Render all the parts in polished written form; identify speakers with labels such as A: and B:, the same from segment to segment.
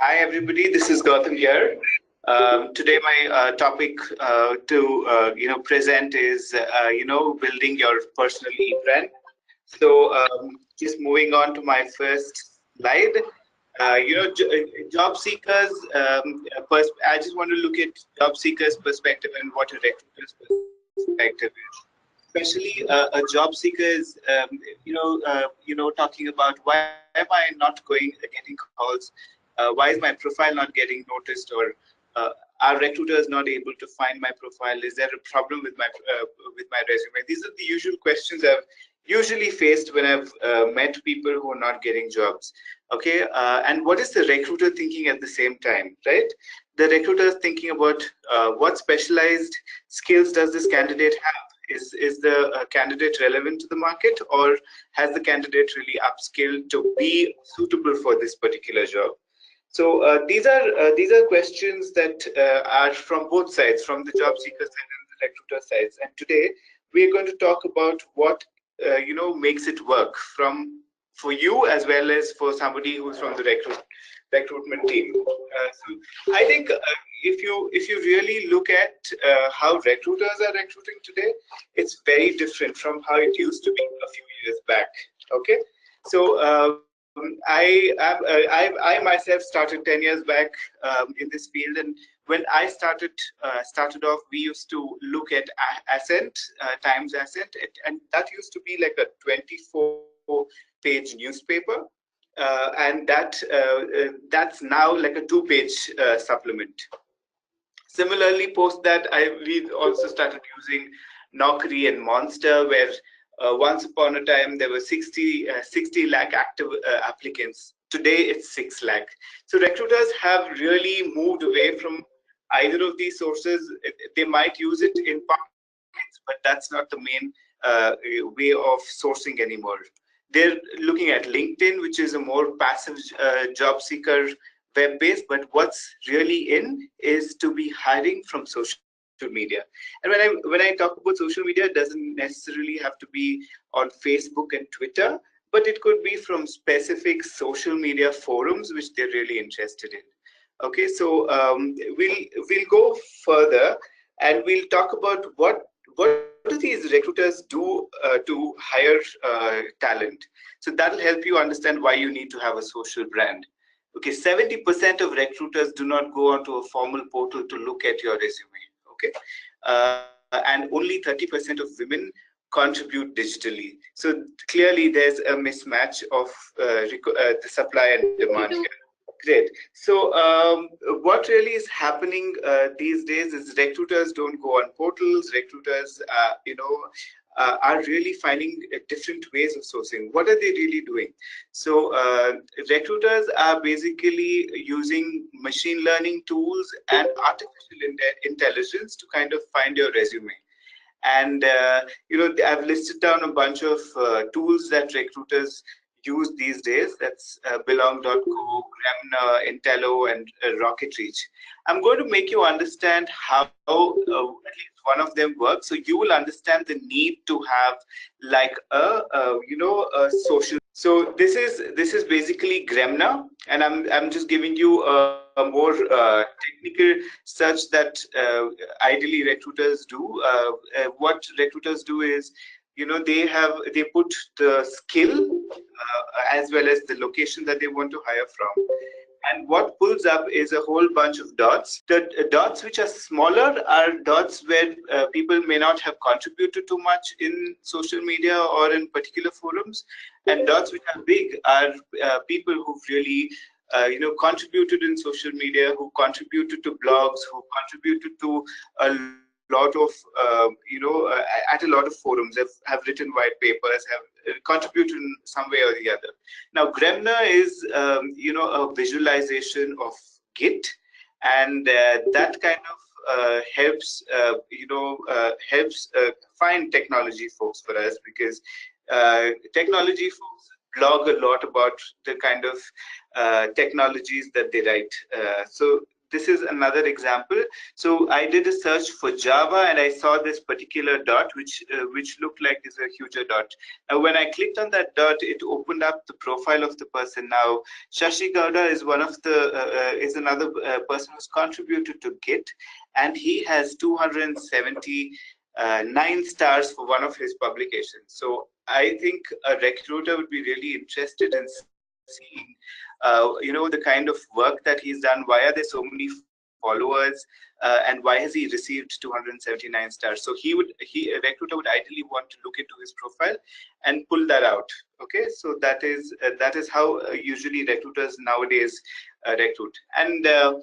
A: Hi everybody, this is Gautam here. Today my topic to present is building your personal e-brand. So just moving on to my first slide. Job seekers. I just want to look at job seekers' perspective and what a recruiter's perspective is. Especially a job seeker is, talking about why am I not getting calls? Why is my profile not getting noticed, or are recruiters not able to find my profile? Is there a problem with my resume? These are the usual questions I've usually faced when I've met people who are not getting jobs. Okay, and what is the recruiter thinking at the same time, right? The recruiter is thinking about what specialized skills does this candidate have? Is the candidate relevant to the market, or has the candidate really upskilled to be suitable for this particular job? So these are questions that are from both sides, from the job seeker side and the recruiter sides. And today we are going to talk about what makes it work for you as well as for somebody who's from the recruitment team. So I think if you really look at how recruiters are recruiting today, it's very different from how it used to be a few years back. Okay, so I myself started 10 years back in this field, and when I started off, we used to look at Ascent, Times Ascent, and that used to be like a 24-page newspaper. And that's now like a 2-page supplement. Similarly, post that, we also started using Naukri and Monster, where once upon a time there were 60 lakh active applicants. Today it's 6 lakh. So recruiters have really moved away from either of these sources. They might use it in pockets, but that's not the main way of sourcing anymore. They're looking at LinkedIn, which is a more passive job seeker web-based, but what's really in is to be hiring from social media. And when I talk about social media, it doesn't necessarily have to be on Facebook and Twitter, but it could be from specific social media forums which they're really interested in. Okay, so we'll go further and we'll talk about what do these recruiters do to hire talent. So that'll help you understand why you need to have a social brand. Okay, 70% of recruiters do not go onto a formal portal to look at your resume. Okay, and only 30% of women contribute digitally. So clearly, there's a mismatch of the supply and demand here. Great. So what really is happening these days is recruiters don't go on portals. Recruiters, are really finding different ways of sourcing. What are they really doing? So recruiters are basically using machine learning tools and artificial intelligence to kind of find your resume. And I've listed down a bunch of tools that recruiters use these days. That's Belong.co, Gremner, Intello, and Rocket Reach. I'm going to make you understand how at least one of them works, so you will understand the need to have like a social. So this is basically Gremner, and I'm just giving you a more technical search that ideally recruiters do. What recruiters do is, they put the skill as well as the location that they want to hire from, and what pulls up is a whole bunch of dots. The dots which are smaller are dots where people may not have contributed too much in social media or in particular forums, and dots which are big are people who've really contributed in social media, who contributed to blogs, who contributed to a lot of at a lot of forums, have written white papers, have contributed in some way or the other. Now Gremner is a visualization of Git, and that kind of helps find technology folks for us, because technology folks blog a lot about the kind of technologies that they write. So this is another example. So I did a search for Java, and I saw this particular dot, which looked like is a huge dot. Now, when I clicked on that dot, it opened up the profile of the person. Now, Shashi Gowda is one of the is another person who's contributed to Git, and he has 279 stars for one of his publications. So I think a recruiter would be really interested in seeing, the kind of work that he's done. Why are there so many followers, and why has he received 279 stars? So a recruiter would ideally want to look into his profile and pull that out. Okay, so that is how usually recruiters nowadays recruit. And the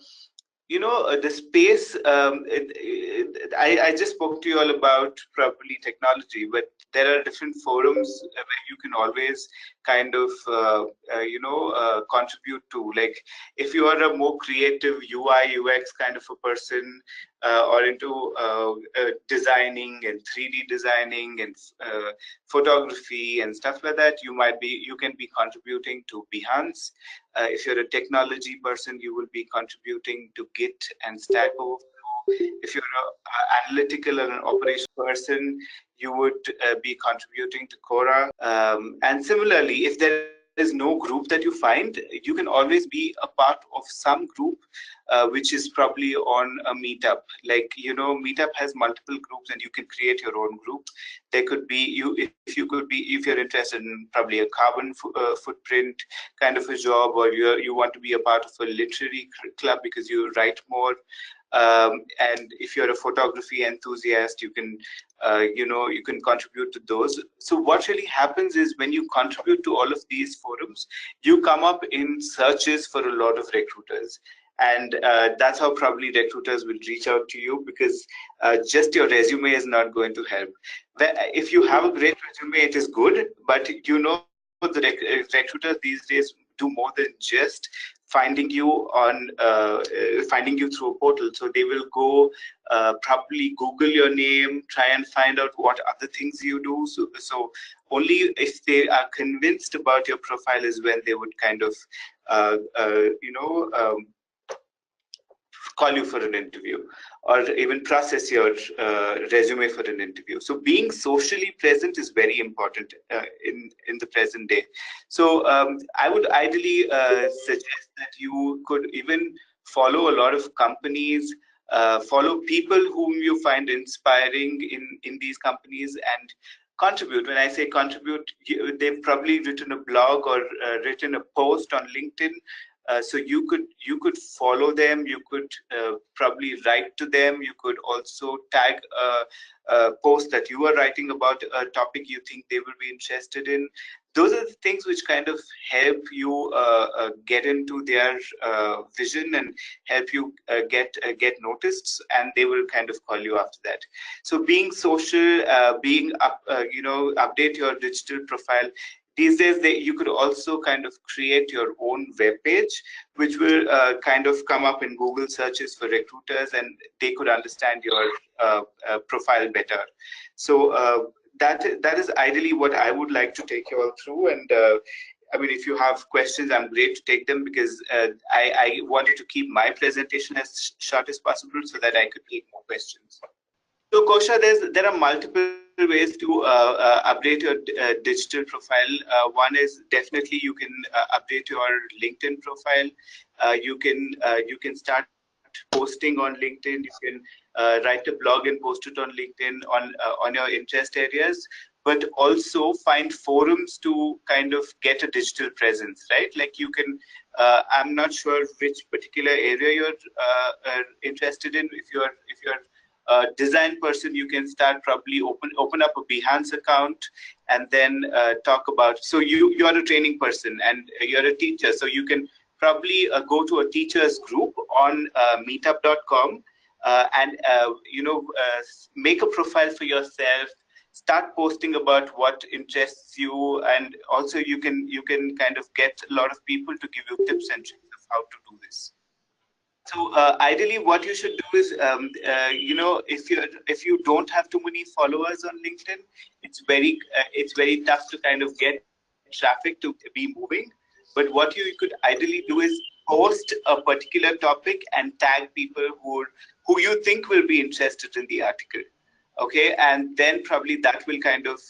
A: space, I just spoke to you all about probably technology, but there are different forums where you can always kind of contribute to. Like, if you are a more creative UI UX kind of a person, or into designing and 3D designing and photography and stuff like that, you can be contributing to Behance. If you're a technology person, you will be contributing to Git and Stack Overflow. If you're an analytical and an operational person, you would be contributing to Quora. And similarly, if there is no group that you find, you can always be a part of some group, which is probably on a Meetup. Like, Meetup has multiple groups, and you can create your own group. There could be if you're interested in probably a carbon footprint kind of a job, or you want to be a part of a literary club because you write more. And if you're a photography enthusiast, you can contribute to those. So what really happens is, when you contribute to all of these forums, you come up in searches for a lot of recruiters. And that's how probably recruiters will reach out to you, because just your resume is not going to help. If you have a great resume, it is good, but the recruiters these days do more than just finding you through a portal. So they will go probably Google your name, try and find out what other things you do. So only if they are convinced about your profile is when they would kind of call you for an interview, or even process your resume for an interview. So being socially present is very important in the present day. So I would ideally suggest that you could even follow a lot of companies, follow people whom you find inspiring in these companies, and contribute. When I say contribute, they've probably written a blog or written a post on LinkedIn. So you could follow them. You could probably write to them. You could also tag a post that you are writing about a topic you think they will be interested in. Those are the things which kind of help you get into their vision, and help you get noticed, and they will kind of call you after that. So being social, update your digital profile. These days, you could also kind of create your own web page, which will kind of come up in Google searches for recruiters, and they could understand your profile better. So that is ideally what I would like to take you all through. And I mean, if you have questions, I'm great to take them, because I wanted to keep my presentation as short as possible so that I could take more questions. So Kosha, there are multiple ways to update your digital profile. One is definitely you can update your LinkedIn profile. You can start posting on LinkedIn. You can write a blog and post it on LinkedIn on your interest areas, but also find forums to kind of get a digital presence, right? Like, you can, I'm not sure which particular area you're interested in. If you're design person, you can start probably open up a Behance account, and then talk about. So you're a training person and you're a teacher, so you can probably go to a teachers group on meetup.com, and make a profile for yourself. Start posting about what interests you, and also you can kind of get a lot of people to give you tips and tricks of how to do this. So ideally, what you should do is, if you don't have too many followers on LinkedIn, it's very tough to kind of get traffic to be moving. But what you could ideally do is post a particular topic and tag people who you think will be interested in the article. Okay, and then probably that will kind of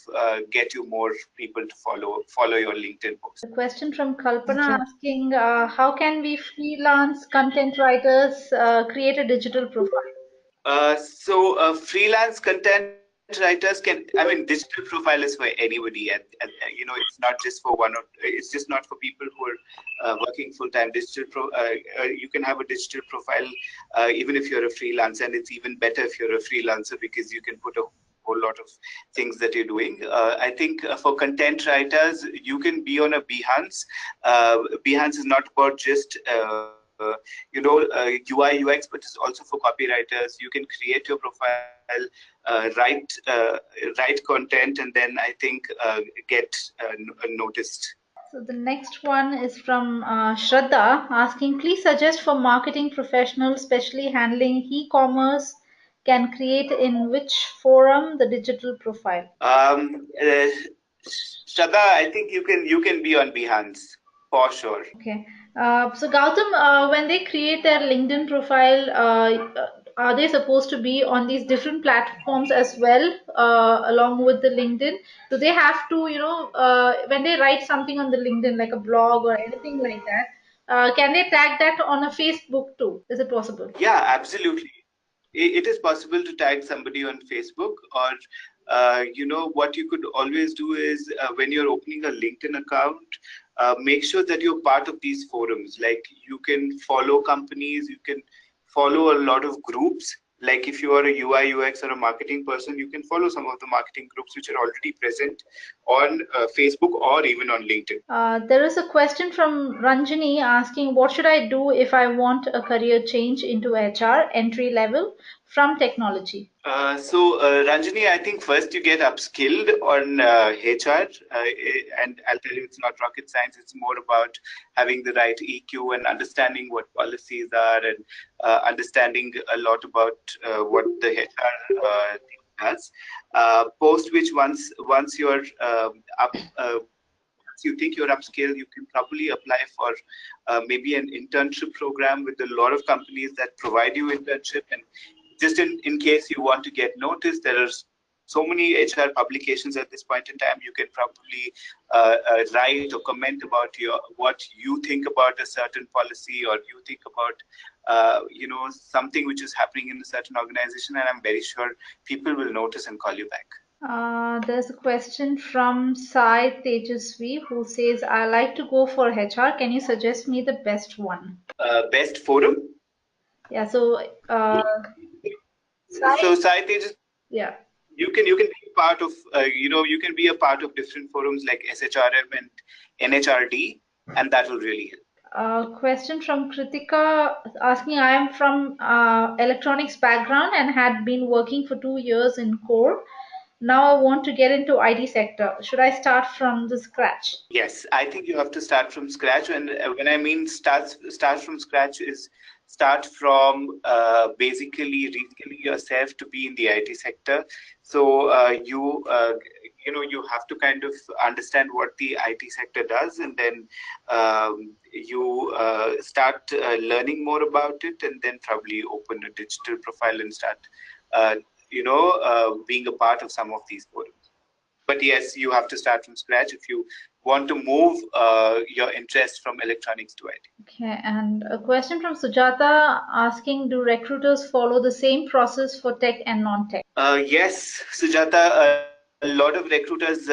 A: get you more people to follow your LinkedIn post.
B: A question from Kalpana asking, how can we freelance content writers create a digital profile?
A: Freelance content writers can, I mean, digital profile is for anybody, and it's not just for it's just not for people who are working full time. You can have a digital profile even if you're a freelancer, and it's even better if you're a freelancer because you can put a whole lot of things that you're doing. I think for content writers, you can be on a Behance. Behance is not about just UI UX, but it's also for copywriters. You can create your profile, write content, and then I think get noticed.
B: So the next one is from Shraddha asking, please suggest for marketing professionals, especially handling e-commerce, can create in which forum the digital profile?
A: Shraddha, I think you can be on Behance for sure.
B: Okay. So Gautam, when they create their LinkedIn profile, are they supposed to be on these different platforms as well, along with the LinkedIn? Do they have to, when they write something on the LinkedIn, like a blog or anything like that, can they tag that on a Facebook too? Is it possible?
A: Yeah, absolutely. It is possible to tag somebody on Facebook, or what you could always do is when you're opening a LinkedIn account, make sure that you're part of these forums. Like, you can follow companies, you can follow a lot of groups. Like, if you are a UI UX or a marketing person, you can follow some of the marketing groups which are already present on Facebook or even on LinkedIn.
B: There is a question from Ranjini asking, what should I do if I want a career change into HR entry level from technology?
A: Ranjani, I think first you get upskilled on HR, and I'll tell you, it's not rocket science. It's more about having the right EQ and understanding what policies are, and understanding a lot about what the HR thing does. Post which, once you're up. Once you think you're upscale, you can probably apply for maybe an internship program with a lot of companies that provide you internship. And just in case you want to get noticed, there are so many HR publications at this point in time. You can probably write or comment about what you think about a certain policy, or you think about something which is happening in a certain organization, and I'm very sure people will notice and call you back.
B: There's a question from Sai Tejasvi who says, I like to go for HR. Can you suggest me the best one?
A: Best forum?
B: Yeah, so
A: Sai Tejas,
B: yeah.
A: you can be part of you can be a part of different forums like SHRM and NHRD, and that will really help.
B: Question from Kritika asking, I am from electronics background and had been working for 2 years in core. Now I want to get into IT sector. Should I start from the scratch?
A: Yes, I think you have to start from scratch. And when I mean start from scratch, is start from basically reskilling yourself to be in the IT sector. So you have to kind of understand what the IT sector does, and then you start learning more about it, and then probably open a digital profile and start being a part of some of these forums. But yes, you have to start from scratch if you want to move your interest from electronics to IT.
B: Okay, and a question from Sujata asking, do recruiters follow the same process for tech and non-tech?
A: Yes, Sujata, a lot of recruiters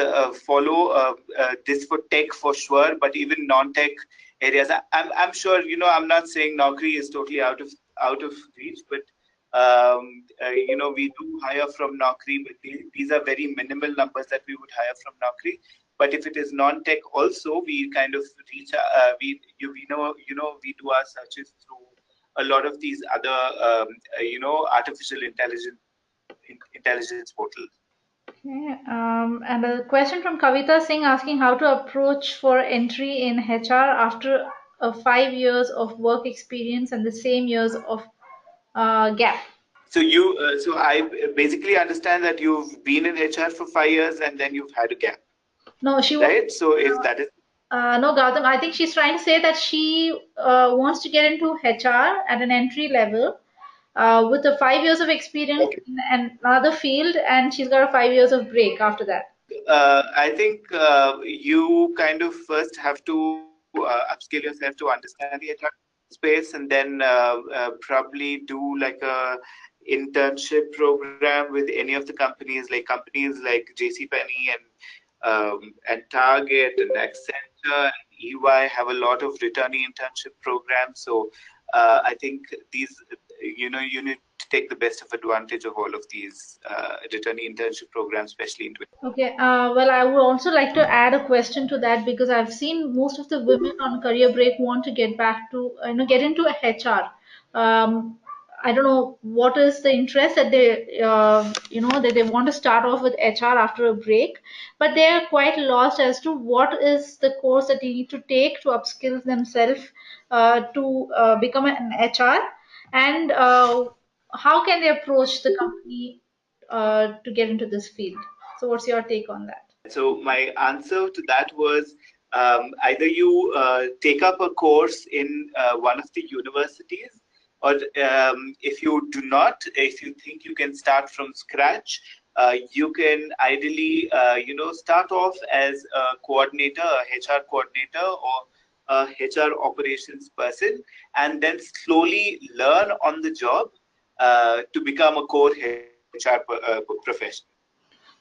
A: follow this for tech for sure, but even non-tech areas. I'm sure, I'm not saying Naukri is totally out of reach, but we do hire from Naukri, but these are very minimal numbers that we would hire from Naukri. But if it is non-tech also, we kind of reach we do our searches through a lot of these other artificial intelligence portals.
B: Okay, and a question from Kavita Singh asking how to approach for entry in HR after 5 years of work experience and the same years of gap.
A: So I basically understand that you've been in HR for 5 years and then you've had a gap.
B: No, she
A: right? So if that is
B: No, Gautam, I think she's trying to say that she wants to get into HR at an entry level with a 5 years of experience in another field, and she's got a 5 years of break after that.
A: I think you kind of first have to upskill yourself to understand the HR space, and then probably do like a internship program with any of the companies like JCPenney and Target and Accenture and EY have a lot of returnee internship programs. So I think these, you need to take the best of advantage of all of these returnee internship programs, especially in.
B: Okay, well, I would also like to add a question to that because I've seen most of the women on career break want to get back to, get into a HR. I don't know what is the interest that that they want to start off with HR after a break, but they're quite lost as to what is the course that they need to take to upskill themselves to become an HR, and how can they approach the company to get into this field. So, what's your take on that?
A: So my answer to that was either you take up a course in one of the universities, or if you think you can start from scratch, you can ideally, start off as a coordinator, a HR coordinator, or a HR operations person, and then slowly learn on the job to become a core HR professional.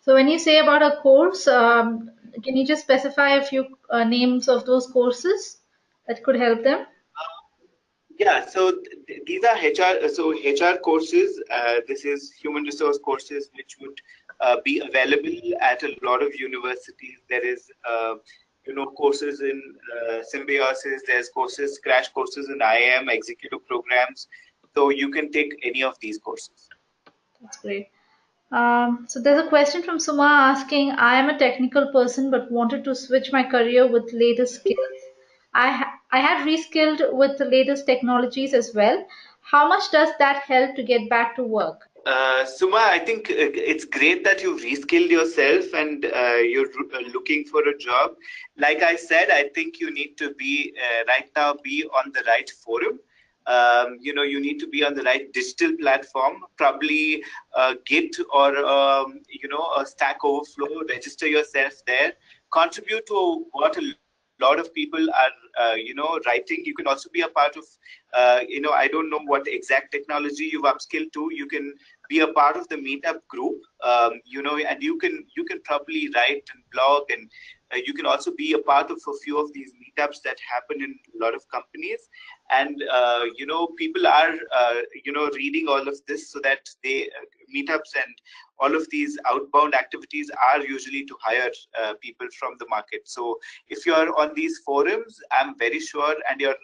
B: So, when you say about a course, can you just specify a few names of those courses that could help them?
A: Yeah, so these are HR. So HR courses. This is human resource courses, which would be available at a lot of universities. There is, courses in symbiosis. There's courses, crash courses in IIM, executive programs. So you can take any of these courses.
B: That's great. So there's a question from Suma asking, I am a technical person but wanted to switch my career with latest skills. I had reskilled with the latest technologies as well. How much does that help to get back to work?
A: Suma, I think it's great that you've reskilled yourself and you're looking for a job. Like I said, I think you need to be right now be on the right forum. You need to be on the right digital platform, probably Git or a Stack Overflow. Register yourself there. Contribute to what a lot of people are writing. You can also be a part of I don't know what exact technology you've upskilled to. You can be a part of the meetup group, and you can probably write and blog, and you can also be a part of a few of these meetups that happen in a lot of companies. And people are reading all of this, so that they meetups and all of these outbound activities are usually to hire people from the market. So if you're on these forums, I'm very sure, and you're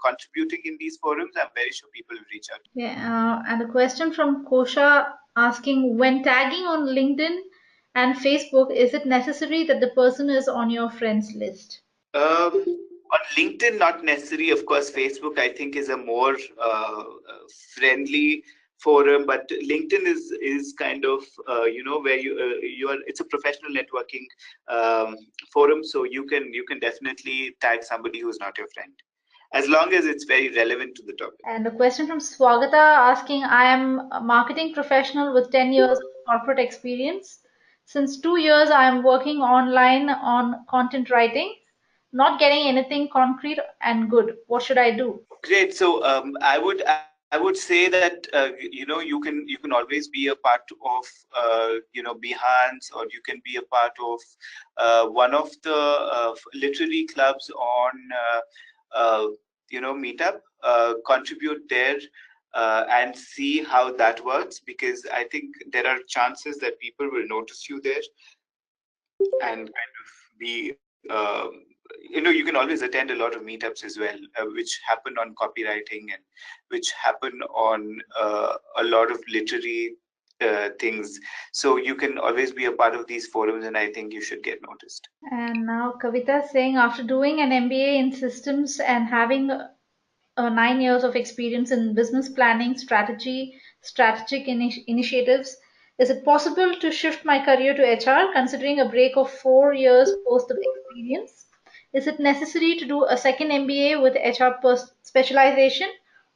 A: contributing in these forums, I'm very sure people will reach out.
B: Yeah, and a question from Kosha asking, when tagging on LinkedIn and Facebook, is it necessary that the person is on your friends list?
A: On LinkedIn, not necessary. Of course, Facebook, I think, is a more friendly forum, but LinkedIn is kind of where you are. It's a professional networking forum, so you can definitely tag somebody who's not your friend, as long as it's very relevant to the topic.
B: And a question from Swagata asking, I am a marketing professional with 10 years of corporate experience. Since 2 years, I am working online on content writing, not getting anything concrete and good. What should I do?
A: Great. So I would say that you can always be a part of Behance, or you can be a part of one of the literary clubs on Meetup. Contribute there and see how that works, because I think there are chances that people will notice you there and kind of be you can always attend a lot of meetups as well, which happen on copywriting, and which happen on a lot of literary things. So you can always be a part of these forums, and I think you should get noticed.
B: And now Kavita saying, after doing an MBA in systems and having 9 years of experience in business planning, strategic initiatives, is it possible to shift my career to HR considering a break of 4 years post the experience? Is it necessary to do a second MBA with HR specialization,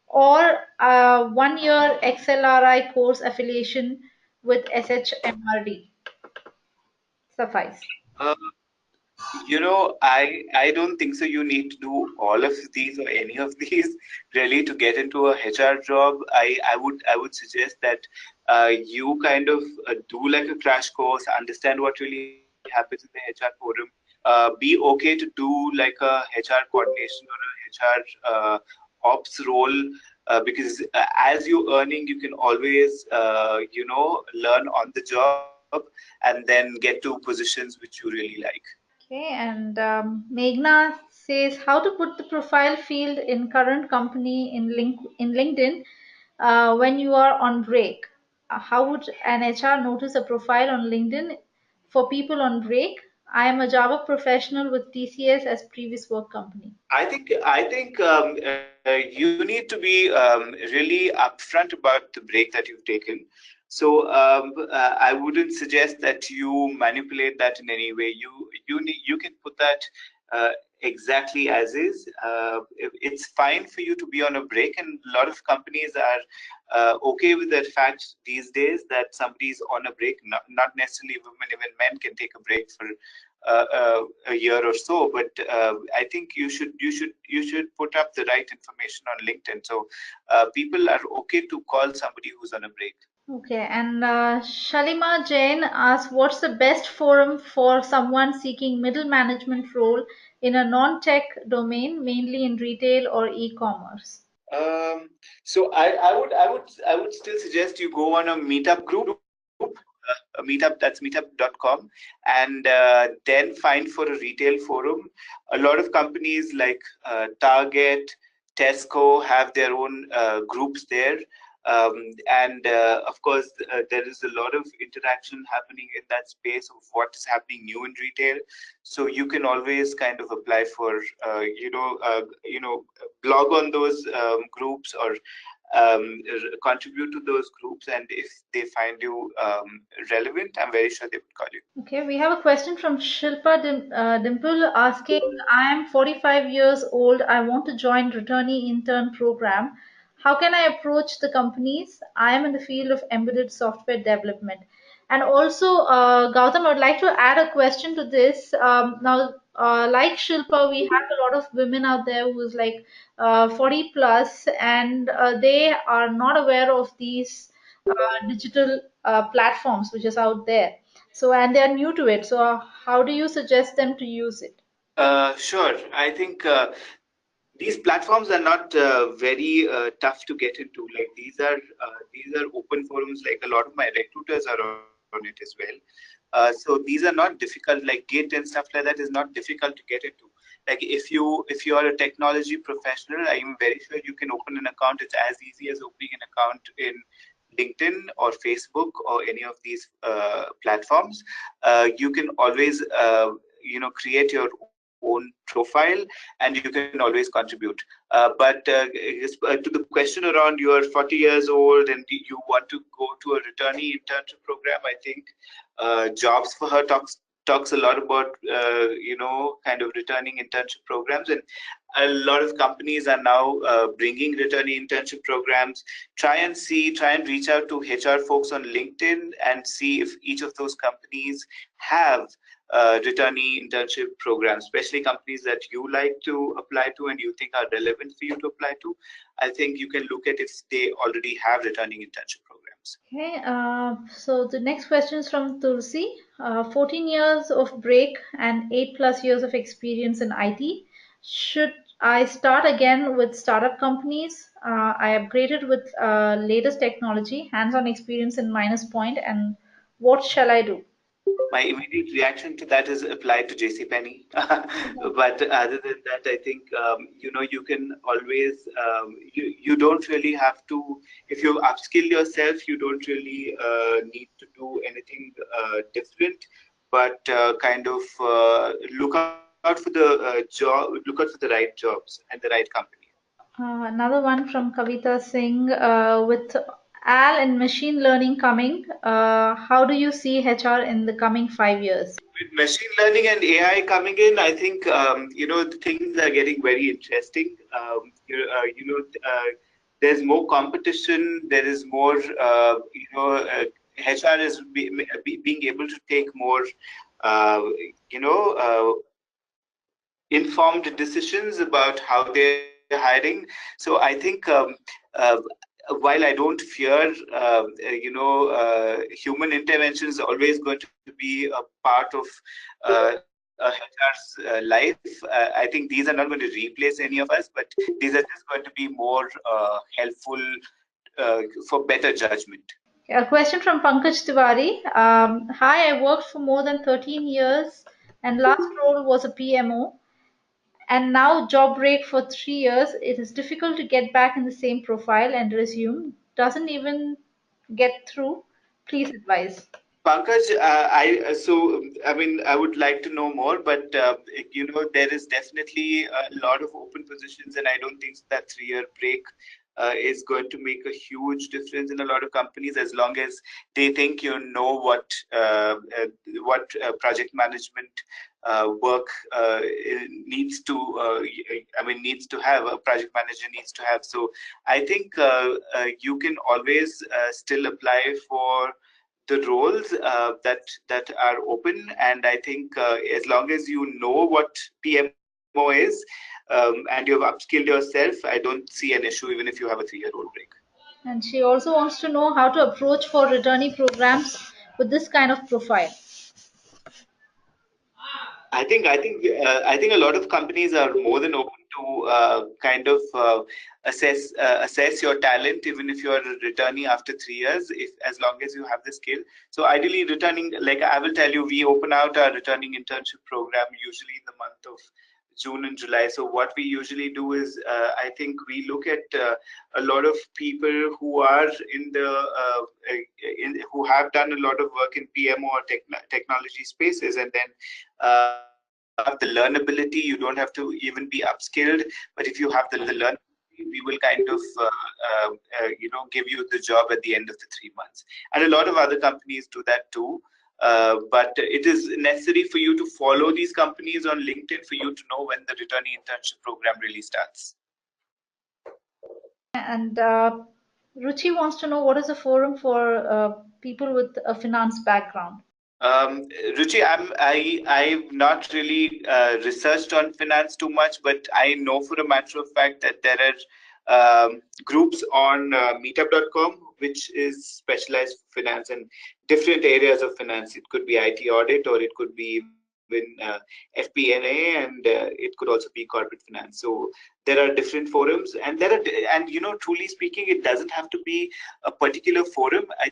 B: or a 1 year XLRI course affiliation with SHMRD suffice?
A: Uh, I don't think so. You need to do all of these or any of these really to get into a HR job. I would suggest that you kind of do like a crash course, understand what really happens in the HR forum. Be okay to do like a HR coordination or a HR ops role, because as you earning, you can always learn on the job and then get to positions which you really like.
B: Okay, and Meghna says how to put the profile field in current company in LinkedIn when you are on break. How would an HR notice a profile on LinkedIn for people on break? I am a Java professional with TCS as previous work company.
A: I think you need to be really upfront about the break that you've taken. So I wouldn't suggest that you manipulate that in any way. You can put that uh, exactly as is. It's fine for you to be on a break, and a lot of companies are okay with that fact these days that somebody's on a break. Not necessarily women, even men can take a break for a year or so. But I think you should put up the right information on LinkedIn, so people are okay to call somebody who's on a break.
B: Okay, and Shalima Jain asks, what's the best forum for someone seeking middle management role in a non-tech domain, mainly in retail or e-commerce?
A: Um, so I would still suggest you go on a meetup group, a meetup, that's meetup.com, and then find for a retail forum. A lot of companies like Target, Tesco have their own groups there. And of course, there is a lot of interaction happening in that space of what is happening new in retail. So you can always kind of apply for, blog on those groups, or contribute to those groups, and if they find you relevant, I'm very sure they would call you.
B: Okay, we have a question from Shilpa Dimple asking, I am 45 years old. I want to join returnee intern program. How can I approach the companies? I am in the field of embedded software development. And also, Gautam, I would like to add a question to this. Now, like Shilpa, we have a lot of women out there who's like 40 plus, and they are not aware of these digital platforms which is out there. So, and they are new to it. So, how do you suggest them to use it?
A: Sure. I think these platforms are not very tough to get into. Like these are open forums. Like a lot of my recruiters are on it as well. So these are not difficult. Like Git and stuff like that is not difficult to get into. Like if you are a technology professional, I am very sure you can open an account. It's as easy as opening an account in LinkedIn or Facebook or any of these platforms. You can always create your own profile, and you can always contribute. But to the question around, you're 40 years old and you want to go to a returnee internship program, I think Jobs for Her talks a lot about kind of returning internship programs, and a lot of companies are now bringing returnee internship programs. Try and reach out to HR folks on LinkedIn and see if each of those companies have returnee internship programs, especially companies that you like to apply to and you think are relevant for you to apply to. I think you can look at if they already have returning internship programs.
B: Okay, so the next question is from Tulsi. 14 years of break and 8 plus years of experience in IT. Should I start again with startup companies? I upgraded with latest technology, hands-on experience in minus point, and what shall I do?
A: My immediate reaction to that is apply to JCPenney. But other than that, I think you can always you don't really have to. If you upskill yourself, you don't really need to do anything different. But kind of look out for the look out for the right jobs and the right company.
B: Another one from Kavita Singh with Al and machine learning coming. How do you see HR in the coming 5 years?
A: With machine learning and AI coming in, I think things are getting very interesting. There's more competition. There is more. HR is being able to take more. Uh, you know. Informed decisions about how they're hiring. So I think uh, while I don't fear, human intervention is always going to be a part of a HR's life. I think these are not going to replace any of us, but these are just going to be more helpful for better judgment.
B: A question from Pankaj Tiwari. Hi, I worked for more than 13 years and last role was a PMO and now job break for 3 years. It is difficult to get back in the same profile and resume. Doesn't even get through. Please advise.
A: Pankaj, I mean, I would like to know more, but there is definitely a lot of open positions, and I don't think that 3-year break is going to make a huge difference in a lot of companies, as long as they think you know what project management work needs to. Needs to have, a project manager needs to have. So I think you can always still apply for the roles that are open, and I think as long as you know what PMO is, and you have upskilled yourself, I don't see an issue even if you have a 3-year old break.
B: And she also wants to know how to approach for returnee programs with this kind of profile.
A: I think a lot of companies are more than open to kind of assess your talent, even if you are a returnee after 3 years, if as long as you have the skill. So ideally, returning, like I will tell you, we open out our returning internship program usually in the month of June and July. So what we usually do is, I think we look at a lot of people who are who have done a lot of work in PMO or technology spaces, and then if you have the learnability, you don't have to even be upskilled. But if you have the learnability, we will kind of give you the job at the end of the 3 months. And a lot of other companies do that too. But it is necessary for you to follow these companies on LinkedIn for you to know when the returning internship program really starts.
B: And Ruchi wants to know what is a forum for people with a finance background.
A: Ruchi, I've not really researched on finance too much, but I know for a matter of fact that there are groups on meetup.com which is specialized for finance and different areas of finance. It could be IT audit, or it could be even FP&A, and it could also be corporate finance. So there are different forums, and truly speaking, it doesn't have to be a particular forum. I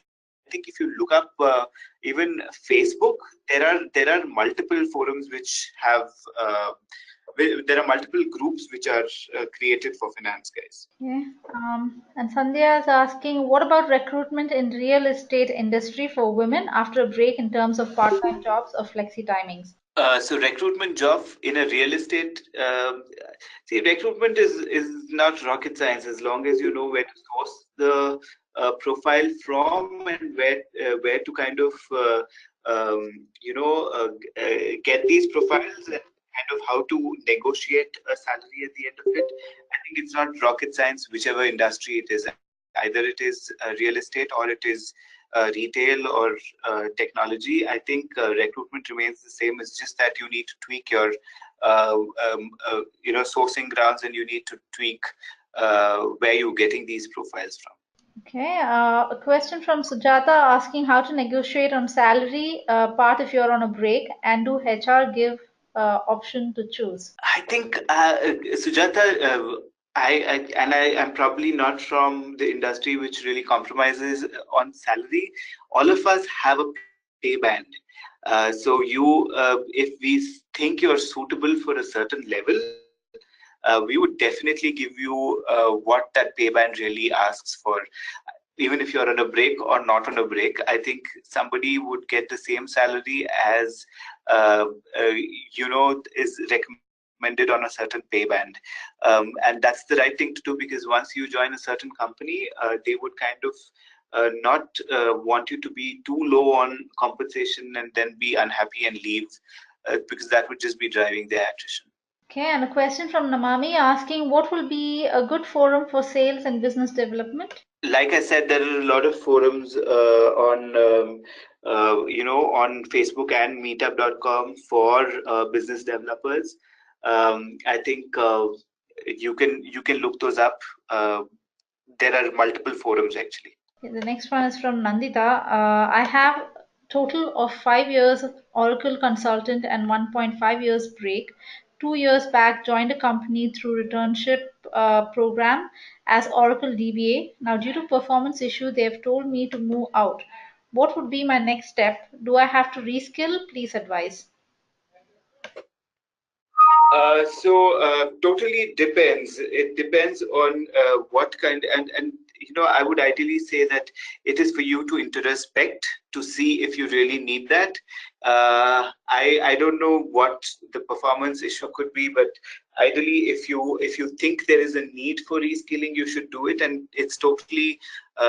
A: think if you look up even Facebook, there are multiple forums which have there are multiple groups which are created for finance guys.
B: Okay. And Sandhya is asking, what about recruitment in real estate industry for women after a break in terms of part-time jobs or flexi timings?
A: So recruitment job in a real estate, see, recruitment is not rocket science, as long as you know where to source the profile from, and where to kind of get these profiles, and kind of how to negotiate a salary at the end of it. I think it's not rocket science, whichever industry it is. Either it is real estate, or it is retail, or technology. I think recruitment remains the same. It's just that you need to tweak your sourcing grounds, and you need to tweak where you're getting these profiles from.
B: Okay, a question from Sujata asking how to negotiate on salary part if you're on a break, and do HR give option to choose?
A: I think Sujata, I'm probably not from the industry which really compromises on salary. All of us have a pay band. So if we think you're suitable for a certain level, we would definitely give you what that pay band really asks for. Even if you're on a break or not on a break, I think somebody would get the same salary as is recommended on a certain pay band, and that's the right thing to do, because once you join a certain company, they would kind of not want you to be too low on compensation and then be unhappy and leave, because that would just be driving their attrition.
B: Okay, and a question from Namami asking what will be a good forum for sales and business development?
A: Like I said, there are a lot of forums on on Facebook and Meetup.com for business developers. I think you can look those up. There are multiple forums actually.
B: Okay, the next one is from Nandita. I have total of 5 years of Oracle consultant and 1.5 years break. 2 years back, joined a company through returnship program as Oracle DBA. Now, due to performance issue, they have told me to move out. What would be my next step? Do I have to reskill? Please advise.
A: Totally depends. It depends on what kind, and I would ideally say that it is for you to introspect to see if you really need that. I don't know what the performance issue could be, but ideally, if you think there is a need for reskilling, you should do it, and it's totally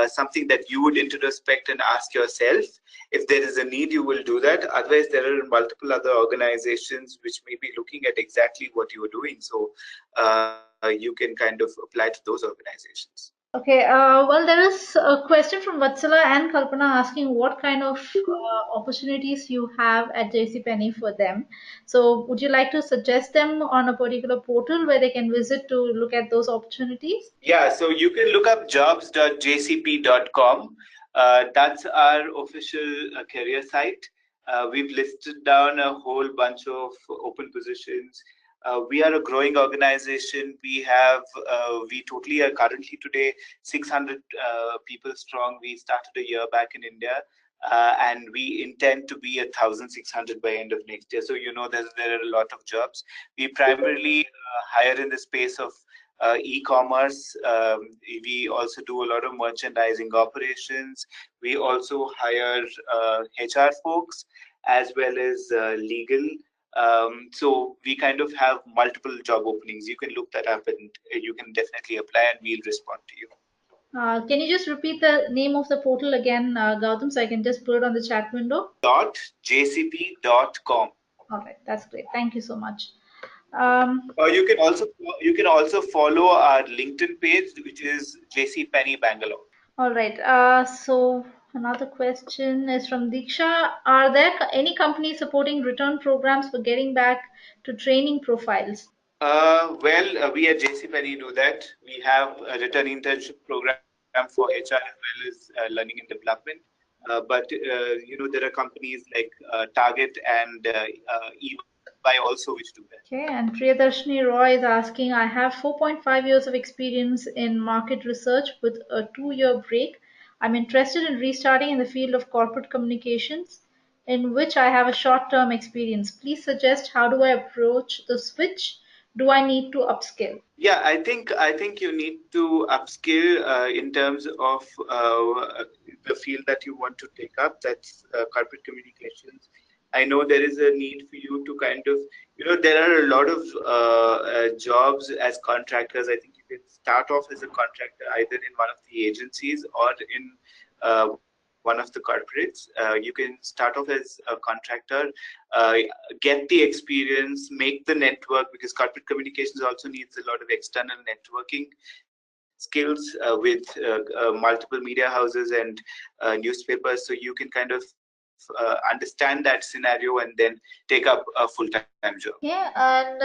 A: something that you would introspect and ask yourself. If there is a need, you will do that. Otherwise, there are multiple other organizations which may be looking at exactly what you are doing, so you can kind of apply to those organizations.
B: Okay, well, there is a question from Vatsala and Kalpana asking what kind of opportunities you have at JCPenney for them. So, would you like to suggest them on a particular portal where they can visit to look at those opportunities?
A: Yeah, so you can look up jobs.jcp.com. That's our official career site. We've listed down a whole bunch of open positions. We are a growing organization. We totally are currently today 600 people strong. We started a year back in India. And we intend to be 1,600 by end of next year. So there are a lot of jobs. We primarily hire in the space of e-commerce. We also do a lot of merchandising operations. We also hire HR folks as well as legal. So we kind of have multiple job openings. You can look that up and you can definitely apply and we'll respond to you.
B: Can you just repeat the name of the portal again, Gautam, so I can just put it on the chat window?
A: .jcp.com.
B: All right, that's great. Thank you so much.
A: You can also follow our LinkedIn page, which is JCPenney Bangalore.
B: All right. So another question is from Diksha. Are there any companies supporting return programs for getting back to training profiles?
A: We at JCPenney do that. We have a return internship program for HR as well as learning and development. But there are companies like Target and EY also which do that.
B: Okay, and Priyadarshini Roy is asking, I have 4.5 years of experience in market research with a 2 year break. I'm interested in restarting in the field of corporate communications, in which I have a short term experience. Please suggest how do I approach the switch? Do I need to upskill?
A: Yeah, I think you need to upskill in terms of the field that you want to take up. That's corporate communications. I know there is a need for you to kind of, there are a lot of jobs as contractors. I think you can start off as a contractor either in one of the agencies or in one of the corporates. You can start off as a contractor, uh, get the experience, make the network, because corporate communications also needs a lot of external networking skills with multiple media houses and newspapers. So you can kind of understand that scenario and then take up a full-time job.
B: Yeah, and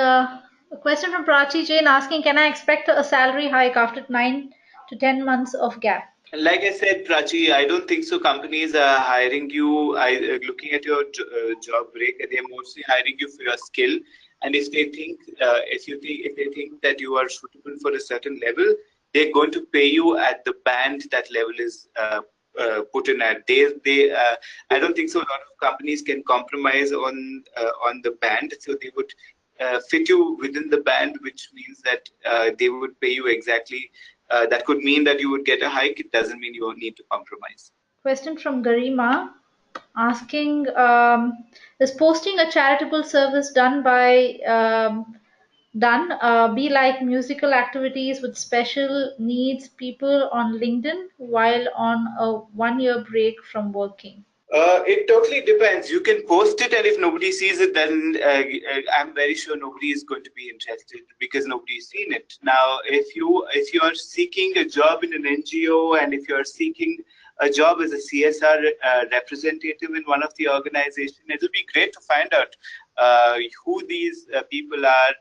B: a question from Prachi Jain asking, can I expect a salary hike after 9 to 10 months of gap?
A: Like I said, Prachi, I don't think so. Companies are hiring you, looking at your job break, they're mostly hiring you for your skill. And if they think that you are suitable for a certain level, they're going to pay you at the band that level is put in at. I don't think so. A lot of companies can compromise on the band, so they would fit you within the band, which means that they would pay you exactly. That could mean that you would get a hike. It doesn't mean you need to compromise.
B: Question from Garima asking, is posting a charitable service done by done. Be like musical activities with special needs people on LinkedIn while on a 1 year break from working.
A: It totally depends. You can post it, and if nobody sees it, then I'm very sure nobody is going to be interested because nobody's seen it. Now, if you are seeking a job in an NGO, and if you are seeking a job as a CSR representative in one of the organization, it'll be great to find out who these people are.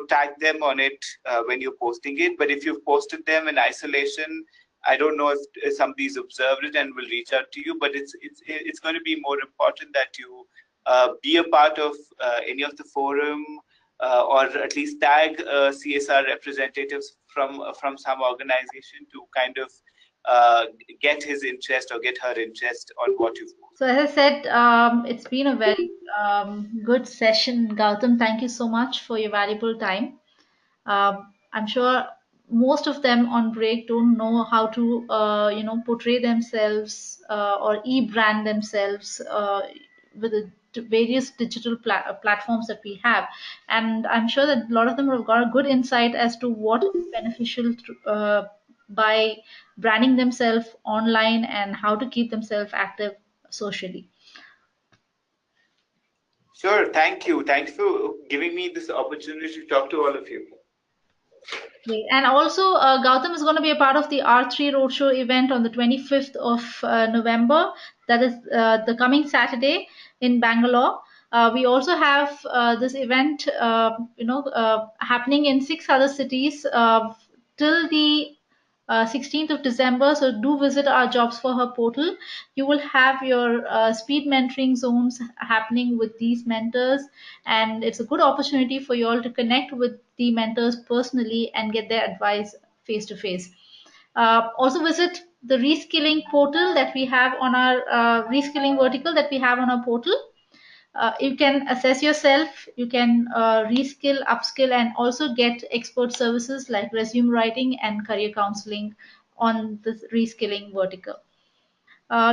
A: Tag them on it when you're posting it. But if you've posted them in isolation, I don't know if somebody's observed it and will reach out to you, but it's going to be more important that you be a part of any of the forum, or at least tag CSR representatives from some organization to kind of get his interest or get her interest on what you've posted.
B: So, as I said, it's been a very good session, Gautam. Thank you so much for your valuable time. I'm sure most of them on break don't know how to, portray themselves or e-brand themselves with the various digital platforms that we have. And I'm sure that a lot of them have got a good insight as to what is beneficial by branding themselves online and how to keep themselves active socially.
A: Sure, thank you. Thanks for giving me this opportunity to talk to all of you.
B: Great. And also, Gautam is going to be a part of the R3 Roadshow event on the 25th of November. That is the coming Saturday in Bangalore. We also have this event, happening in 6 other cities till the 16th of December. So do visit our Jobs for Her portal. You will have your speed mentoring zones happening with these mentors, and it's a good opportunity for you all to connect with the mentors personally and get their advice face to face. Also visit the reskilling portal that we have on our reskilling vertical that we have on our portal. You can assess yourself, you can reskill, upskill, and also get expert services like resume writing and career counseling on the reskilling vertical.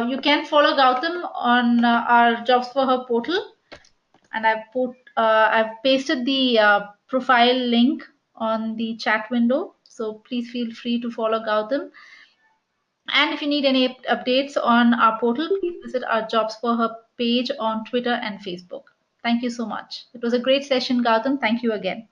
B: You can follow Gautam on our Jobs for Her portal, and I've pasted the profile link on the chat window. So please feel free to follow Gautam. And if you need any updates on our portal, please visit our Jobs for Her page on Twitter and Facebook. Thank you so much. It was a great session, Gautam. Thank you again.